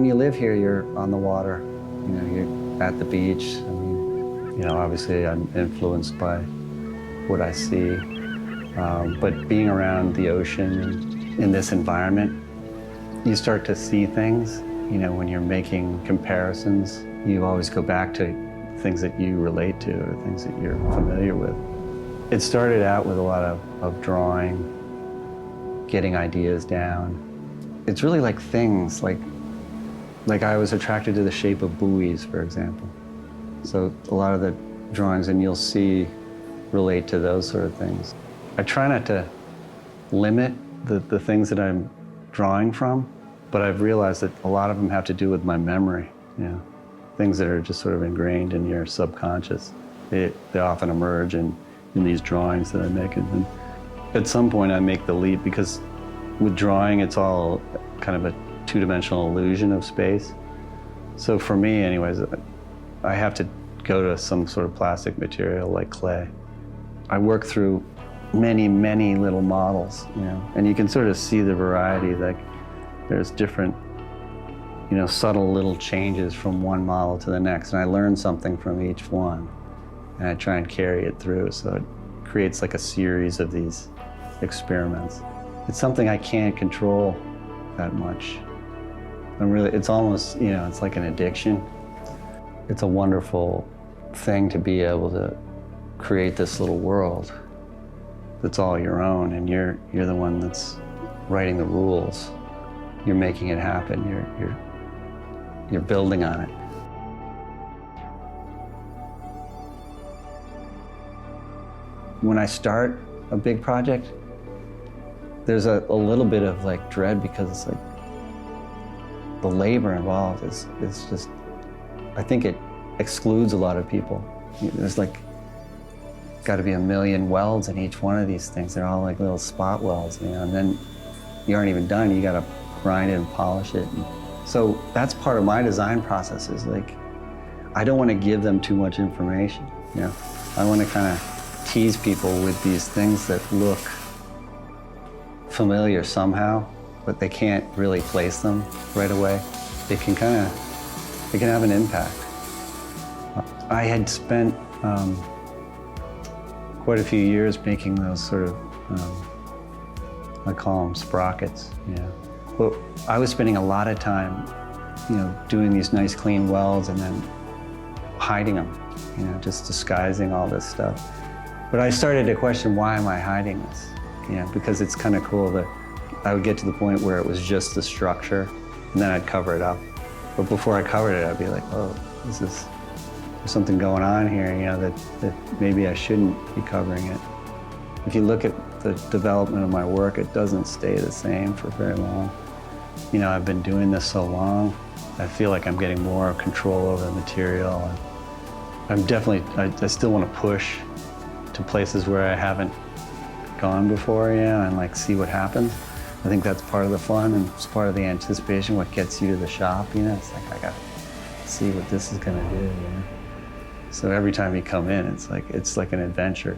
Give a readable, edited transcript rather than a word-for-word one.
When you live here, you're on the water, you know, you're at the beach. I mean, you know, obviously I'm influenced by what I see, but being around the ocean and in this environment, you start to see things. You know, when you're making comparisons, you always go back to things that you relate to or things that you're familiar with. It started out with a lot of drawing, getting ideas down. It's really like things, like I was attracted to the shape of buoys, for example. So a lot of the drawings, and you'll see, relate to those sort of things. I try not to limit the things that I'm drawing from, but I've realized that a lot of them have to do with my memory, you know, things that are just sort of ingrained in your subconscious. They often emerge in these drawings that I make. And at some point I make the leap, because with drawing, it's all kind of a two-dimensional illusion of space. So for me anyways, I have to go to some sort of plastic material like clay. I work through many, many little models, you know, and you can sort of see the variety. Like there's different, you know, subtle little changes from one model to the next, and I learn something from each one, and I try and carry it through, so it creates like a series of these experiments. It's something I can't control that much. It's almost, you know, it's like an addiction. It's a wonderful thing to be able to create this little world that's all your own, and you're the one that's writing the rules. You're making it happen. You're building on it. When I start a big project, there's a little bit of like dread, because it's like the labor involved is just, I think it excludes a lot of people. There's like got to be 1 million welds in each one of these things. They're all like little spot welds, you know, and then you aren't even done. You got to grind it and polish it. And so that's part of my design process, is like, I don't want to give them too much information, you know. I want to kind of tease people with these things that look familiar somehow, but they can't really place them right away. They can have an impact. I had spent quite a few years making those sort of, I call them sprockets, you know. But I was spending a lot of time, you know, doing these nice clean welds and then hiding them, you know, just disguising all this stuff. But I started to question, why am I hiding this? You know, because it's kind of cool that I would get to the point where it was just the structure, and then I'd cover it up. But before I covered it, I'd be like, oh, there's something going on here, you know, that maybe I shouldn't be covering it. If you look at the development of my work, it doesn't stay the same for very long. You know, I've been doing this so long, I feel like I'm getting more control over the material. And I still want to push to places where I haven't gone before, yeah, and like see what happens. I think that's part of the fun, and it's part of the anticipation, what gets you to the shop, you know. It's like, I gotta see what this is gonna do, you know. So every time you come in, it's like an adventure.